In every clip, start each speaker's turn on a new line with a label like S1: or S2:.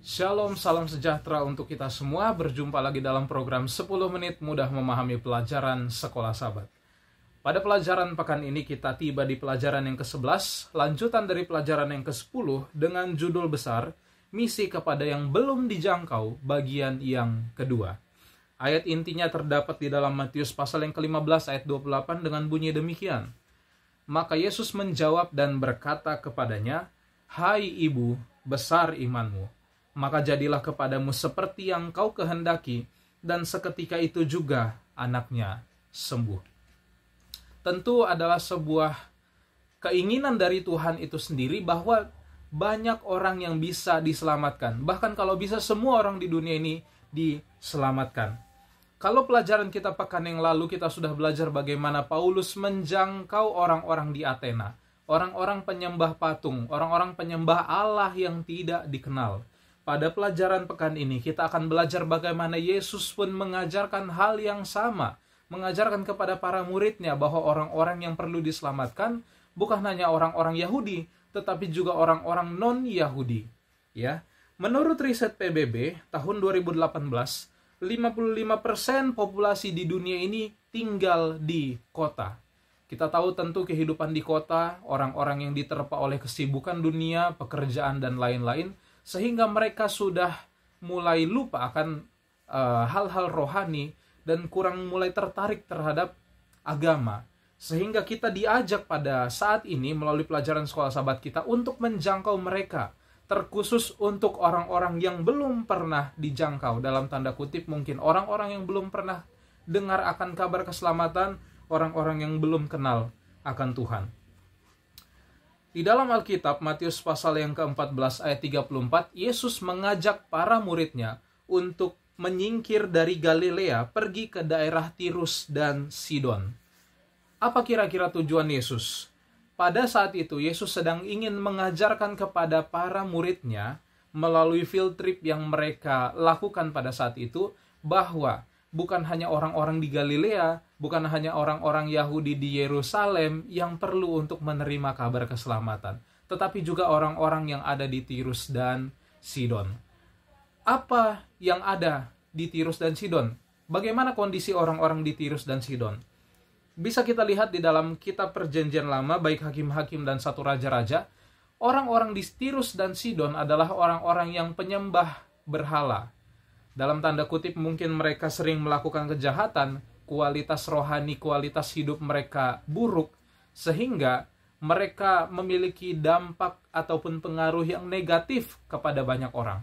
S1: Shalom, salam sejahtera untuk kita semua. Berjumpa lagi dalam program 10 menit mudah memahami pelajaran Sekolah Sabat. Pada pelajaran pekan ini kita tiba di pelajaran yang ke-11, lanjutan dari pelajaran yang ke-10 dengan judul besar, Misi kepada yang belum dijangkau, bagian yang kedua. Ayat intinya terdapat di dalam Matius pasal yang ke-15 ayat 28 dengan bunyi demikian. Maka Yesus menjawab dan berkata kepadanya, "Hai ibu, besar imanmu. Maka jadilah kepadamu seperti yang kau kehendaki, dan seketika itu juga anaknya sembuh." Tentu adalah sebuah keinginan dari Tuhan itu sendiri bahwa banyak orang yang bisa diselamatkan. Bahkan kalau bisa semua orang di dunia ini diselamatkan. Kalau pelajaran kita pekan yang lalu kita sudah belajar bagaimana Paulus menjangkau orang-orang di Athena. Orang-orang penyembah patung, orang-orang penyembah Allah yang tidak dikenal. Pada pelajaran pekan ini kita akan belajar bagaimana Yesus pun mengajarkan hal yang sama, mengajarkan kepada para muridnya bahwa orang-orang yang perlu diselamatkan bukan hanya orang-orang Yahudi, tetapi juga orang-orang non-Yahudi. Ya, menurut riset PBB tahun 2018, 55% populasi di dunia ini tinggal di kota. Kita tahu tentu kehidupan di kota, orang-orang yang diterpa oleh kesibukan dunia, pekerjaan dan lain-lain, sehingga mereka sudah mulai lupa akan hal-hal rohani dan kurang mulai tertarik terhadap agama. Sehingga kita diajak pada saat ini melalui pelajaran Sekolah Sabat kita untuk menjangkau mereka, terkhusus untuk orang-orang yang belum pernah dijangkau, dalam tanda kutip mungkin orang-orang yang belum pernah dengar akan kabar keselamatan, orang-orang yang belum kenal akan Tuhan. Di dalam Alkitab, Matius pasal yang ke-14 ayat 34, Yesus mengajak para muridnya untuk menyingkir dari Galilea pergi ke daerah Tirus dan Sidon. Apa kira-kira tujuan Yesus? Pada saat itu, Yesus sedang ingin mengajarkan kepada para muridnya melalui field trip yang mereka lakukan pada saat itu, bahwa bukan hanya orang-orang di Galilea, bukan hanya orang-orang Yahudi di Yerusalem yang perlu untuk menerima kabar keselamatan, tetapi juga orang-orang yang ada di Tirus dan Sidon. Apa yang ada di Tirus dan Sidon? Bagaimana kondisi orang-orang di Tirus dan Sidon? Bisa kita lihat di dalam kitab Perjanjian Lama, baik Hakim-Hakim dan 1 Raja-Raja, orang-orang di Tirus dan Sidon adalah orang-orang yang penyembah berhala. Dalam tanda kutip mungkin mereka sering melakukan kejahatan, kualitas rohani, kualitas hidup mereka buruk, sehingga mereka memiliki dampak ataupun pengaruh yang negatif kepada banyak orang.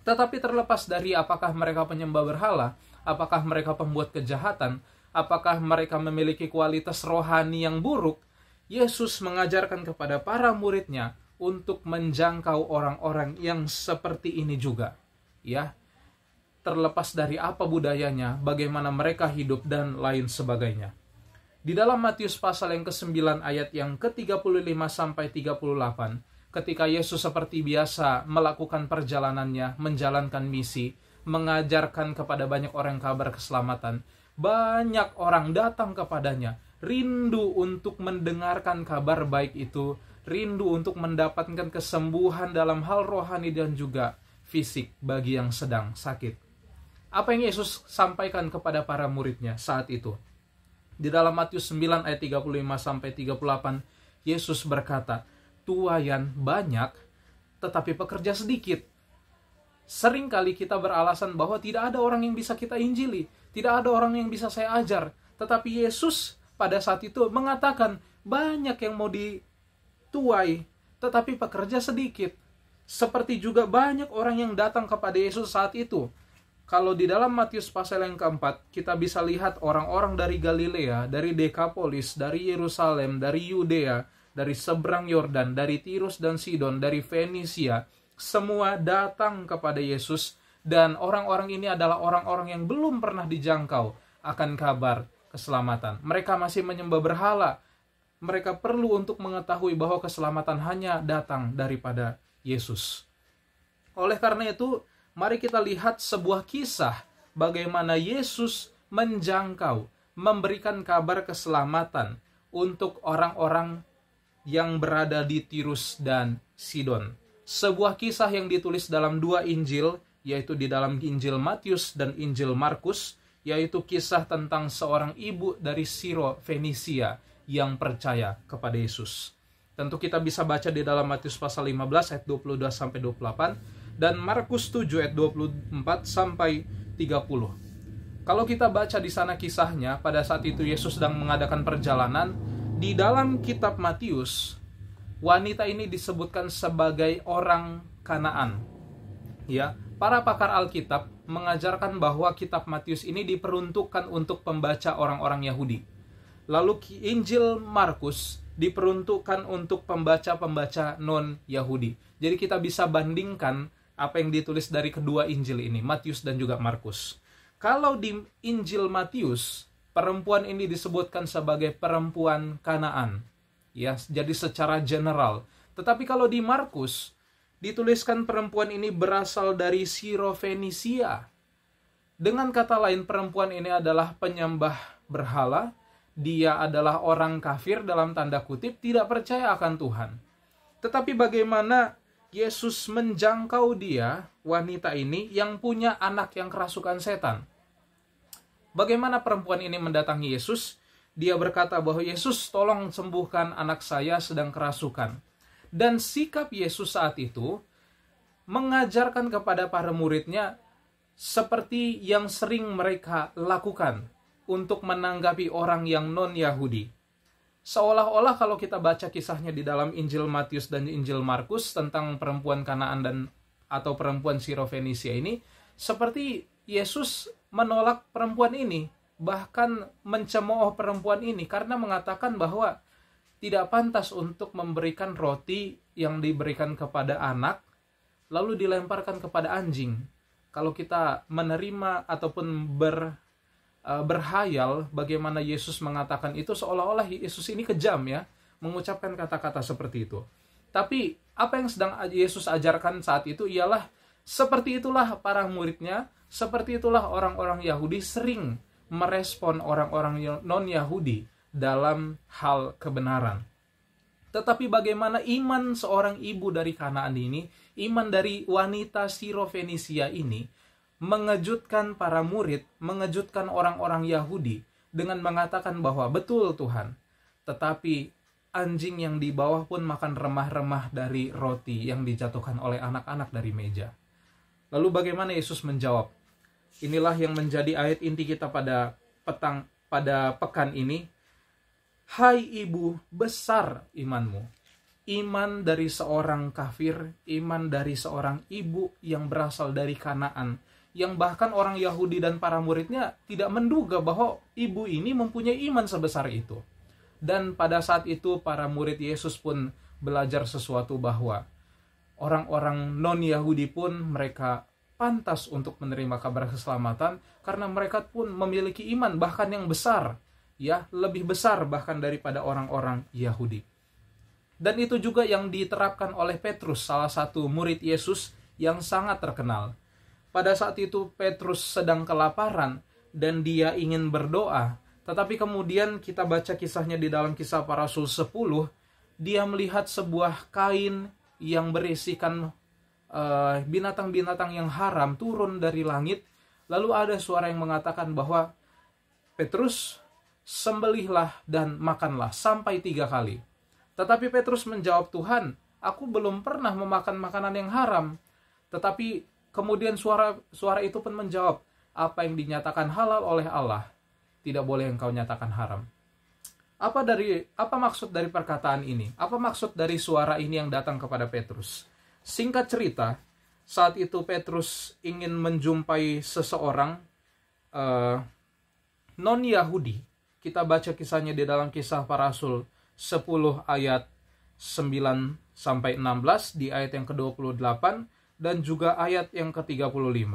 S1: Tetapi terlepas dari apakah mereka penyembah berhala, apakah mereka pembuat kejahatan, apakah mereka memiliki kualitas rohani yang buruk, Yesus mengajarkan kepada para muridnya untuk menjangkau orang-orang yang seperti ini juga. Ya, terlepas dari apa budayanya, bagaimana mereka hidup, dan lain sebagainya. Di dalam Matius pasal yang ke-9 ayat yang ke-35 sampai 38, ketika Yesus seperti biasa melakukan perjalanannya, menjalankan misi, mengajarkan kepada banyak orang kabar keselamatan, banyak orang datang kepadanya, rindu untuk mendengarkan kabar baik itu, rindu untuk mendapatkan kesembuhan dalam hal rohani dan juga fisik bagi yang sedang sakit. Apa yang Yesus sampaikan kepada para muridnya saat itu? Di dalam Matius 9 ayat 35 sampai 38, Yesus berkata, "Tuaian banyak, tetapi pekerja sedikit." Seringkali kita beralasan bahwa tidak ada orang yang bisa kita injili, tidak ada orang yang bisa saya ajar. Tetapi Yesus pada saat itu mengatakan, banyak yang mau dituai, tetapi pekerja sedikit. Seperti juga banyak orang yang datang kepada Yesus saat itu. Kalau di dalam Matius pasal yang keempat, kita bisa lihat orang-orang dari Galilea, dari Dekapolis, dari Yerusalem, dari Yudea, dari seberang Yordan, dari Tirus dan Sidon, dari Fenisia, semua datang kepada Yesus, dan orang-orang ini adalah orang-orang yang belum pernah dijangkau akan kabar keselamatan. Mereka masih menyembah berhala. Mereka perlu untuk mengetahui bahwa keselamatan hanya datang daripada Yesus. Oleh karena itu, mari kita lihat sebuah kisah bagaimana Yesus menjangkau, memberikan kabar keselamatan untuk orang-orang yang berada di Tirus dan Sidon. sebuah kisah yang ditulis dalam dua Injil, yaitu di dalam Injil Matius dan Injil Markus, yaitu kisah tentang seorang ibu dari Siro Fenisia yang percaya kepada Yesus. Tentu kita bisa baca di dalam Matius pasal 15 ayat 22 sampai 28 dan Markus 7 ayat 24 sampai 30. Kalau kita baca di sana kisahnya, pada saat itu Yesus sedang mengadakan perjalanan. Di dalam kitab Matius, wanita ini disebutkan sebagai orang Kanaan. Ya, para pakar Alkitab mengajarkan bahwa kitab Matius ini diperuntukkan untuk pembaca orang-orang Yahudi. Lalu Injil Markus diperuntukkan untuk pembaca-pembaca non-Yahudi. Jadi kita bisa bandingkan apa yang ditulis dari kedua Injil ini, Matius dan juga Markus. Kalau di Injil Matius, perempuan ini disebutkan sebagai perempuan Kanaan. Ya, jadi secara general. Tetapi kalau di Markus, dituliskan perempuan ini berasal dari Siro Fenisia. Dengan kata lain, perempuan ini adalah penyembah berhala. Dia adalah orang kafir dalam tanda kutip, tidak percaya akan Tuhan. Tetapi bagaimana Yesus menjangkau dia, wanita ini, yang punya anak yang kerasukan setan? Bagaimana perempuan ini mendatangi Yesus? Dia berkata bahwa Yesus, tolong sembuhkan anak saya sedang kerasukan. Dan sikap Yesus saat itu mengajarkan kepada para muridnya seperti yang sering mereka lakukan untuk menanggapi orang yang non-Yahudi. Seolah-olah kalau kita baca kisahnya di dalam Injil Matius dan Injil Markus tentang perempuan Kanaan atau perempuan Siro Fenisia ini, seperti Yesus menolak perempuan ini, bahkan mencemooh perempuan ini karena mengatakan bahwa tidak pantas untuk memberikan roti yang diberikan kepada anak lalu dilemparkan kepada anjing. Kalau kita menerima ataupun berhayal bagaimana Yesus mengatakan itu, seolah-olah Yesus ini kejam ya, mengucapkan kata-kata seperti itu. Tapi apa yang sedang Yesus ajarkan saat itu ialah seperti itulah para muridnya, seperti itulah orang-orang Yahudi sering merespon orang-orang non-Yahudi dalam hal kebenaran. Tetapi bagaimana iman seorang ibu dari Kanaan ini, iman dari wanita Siro Fenisia ini, mengejutkan para murid, mengejutkan orang-orang Yahudi dengan mengatakan bahwa betul Tuhan, tetapi anjing yang di bawah pun makan remah-remah dari roti yang dijatuhkan oleh anak-anak dari meja. Lalu bagaimana Yesus menjawab? Inilah yang menjadi ayat inti kita pada pekan ini. Hai ibu, besar imanmu. Iman dari seorang kafir, iman dari seorang ibu yang berasal dari Kanaan, yang bahkan orang Yahudi dan para muridnya tidak menduga bahwa ibu ini mempunyai iman sebesar itu. Dan pada saat itu para murid Yesus pun belajar sesuatu bahwa orang-orang non-Yahudi pun mereka pantas untuk menerima kabar keselamatan karena mereka pun memiliki iman bahkan yang besar, ya, lebih besar bahkan daripada orang-orang Yahudi. Dan itu juga yang diterapkan oleh Petrus, salah satu murid Yesus yang sangat terkenal. Pada saat itu Petrus sedang kelaparan dan dia ingin berdoa, tetapi kemudian kita baca kisahnya di dalam Kisah Para Rasul 10, dia melihat sebuah kain yang berisikan binatang-binatang yang haram turun dari langit. Lalu ada suara yang mengatakan bahwa Petrus, sembelihlah dan makanlah sampai 3 kali. Tetapi Petrus menjawab, Tuhan, aku belum pernah memakan makanan yang haram. Tetapi kemudian suara itu pun menjawab, apa yang dinyatakan halal oleh Allah, tidak boleh engkau nyatakan haram. Apa maksud dari perkataan ini? Apa maksud dari suara ini yang datang kepada Petrus? Singkat cerita, saat itu Petrus ingin menjumpai seseorang non-Yahudi. Kita baca kisahnya di dalam Kisah Para Rasul 10 ayat 9 sampai 16, di ayat yang ke-28 dan juga ayat yang ke-35.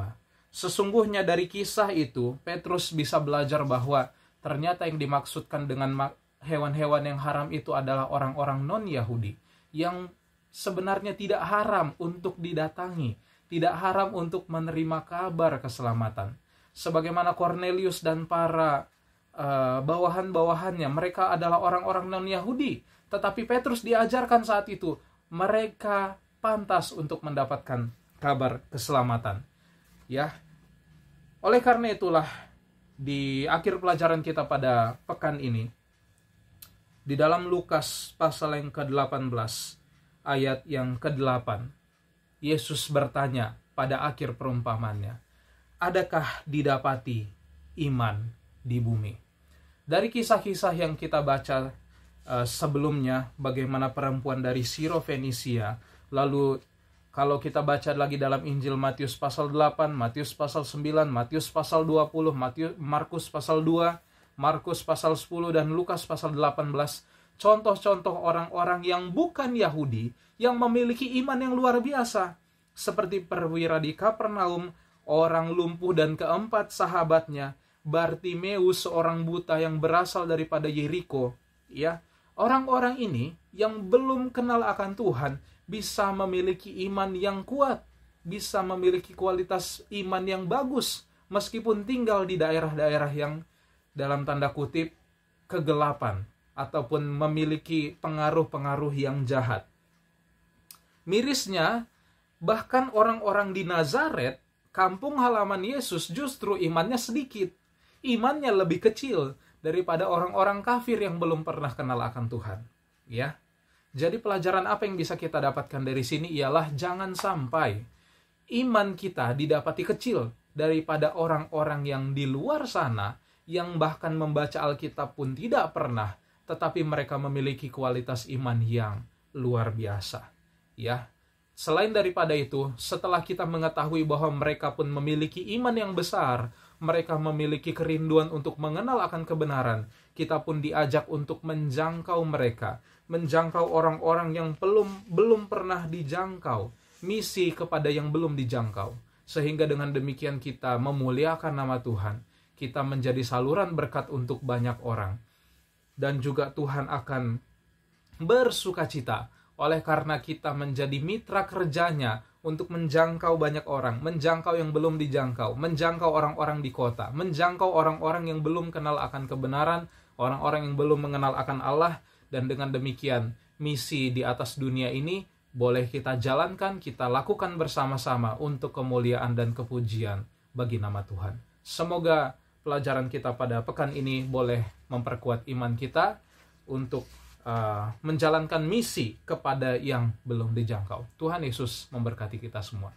S1: Sesungguhnya dari kisah itu Petrus bisa belajar bahwa ternyata yang dimaksudkan dengan hewan-hewan yang haram itu adalah orang-orang non-Yahudi yang sebenarnya tidak haram untuk didatangi, tidak haram untuk menerima kabar keselamatan. Sebagaimana Cornelius dan para bawahan-bawahannya, mereka adalah orang-orang non-Yahudi. Tetapi Petrus diajarkan saat itu, mereka pantas untuk mendapatkan kabar keselamatan. Ya. Oleh karena itulah di akhir pelajaran kita pada pekan ini, di dalam Lukas pasal yang ke-18 ayat yang ke-8, Yesus bertanya pada akhir perumpamannya, adakah didapati iman di bumi? Dari kisah-kisah yang kita baca sebelumnya, bagaimana perempuan dari Sirofenisia, lalu kalau kita baca lagi dalam Injil Matius pasal 8, Matius pasal 9, Matius pasal 20, Markus pasal 2, Markus pasal 10, dan Lukas pasal 18, contoh-contoh orang-orang yang bukan Yahudi, yang memiliki iman yang luar biasa, seperti perwira di Kapernaum, orang lumpuh dan keempat sahabatnya, Bartimeus seorang buta yang berasal daripada Yeriko. Ya, orang-orang ini yang belum kenal akan Tuhan bisa memiliki iman yang kuat, bisa memiliki kualitas iman yang bagus, meskipun tinggal di daerah-daerah yang dalam tanda kutip kegelapan ataupun memiliki pengaruh-pengaruh yang jahat. Mirisnya, bahkan orang-orang di Nazaret, kampung halaman Yesus, justru imannya sedikit. Imannya lebih kecil daripada orang-orang kafir yang belum pernah kenal akan Tuhan. Ya. Jadi pelajaran apa yang bisa kita dapatkan dari sini ialah jangan sampai iman kita didapati kecil daripada orang-orang yang di luar sana, yang bahkan membaca Alkitab pun tidak pernah, tetapi mereka memiliki kualitas iman yang luar biasa. Ya. Selain daripada itu, setelah kita mengetahui bahwa mereka pun memiliki iman yang besar, mereka memiliki kerinduan untuk mengenal akan kebenaran, kita pun diajak untuk menjangkau mereka, menjangkau orang-orang yang belum pernah dijangkau, misi kepada yang belum dijangkau. Sehingga dengan demikian kita memuliakan nama Tuhan, kita menjadi saluran berkat untuk banyak orang. Dan juga Tuhan akan bersukacita oleh karena kita menjadi mitra kerjanya untuk menjangkau banyak orang, menjangkau yang belum dijangkau, menjangkau orang-orang di kota, menjangkau orang-orang yang belum kenal akan kebenaran, orang-orang yang belum mengenal akan Allah, dan dengan demikian misi di atas dunia ini boleh kita jalankan, kita lakukan bersama-sama untuk kemuliaan dan kepujian bagi nama Tuhan. Semoga pelajaran kita pada pekan ini boleh memperkuat iman kita untuk menjalankan misi kepada yang belum dijangkau. Tuhan Yesus memberkati kita semua.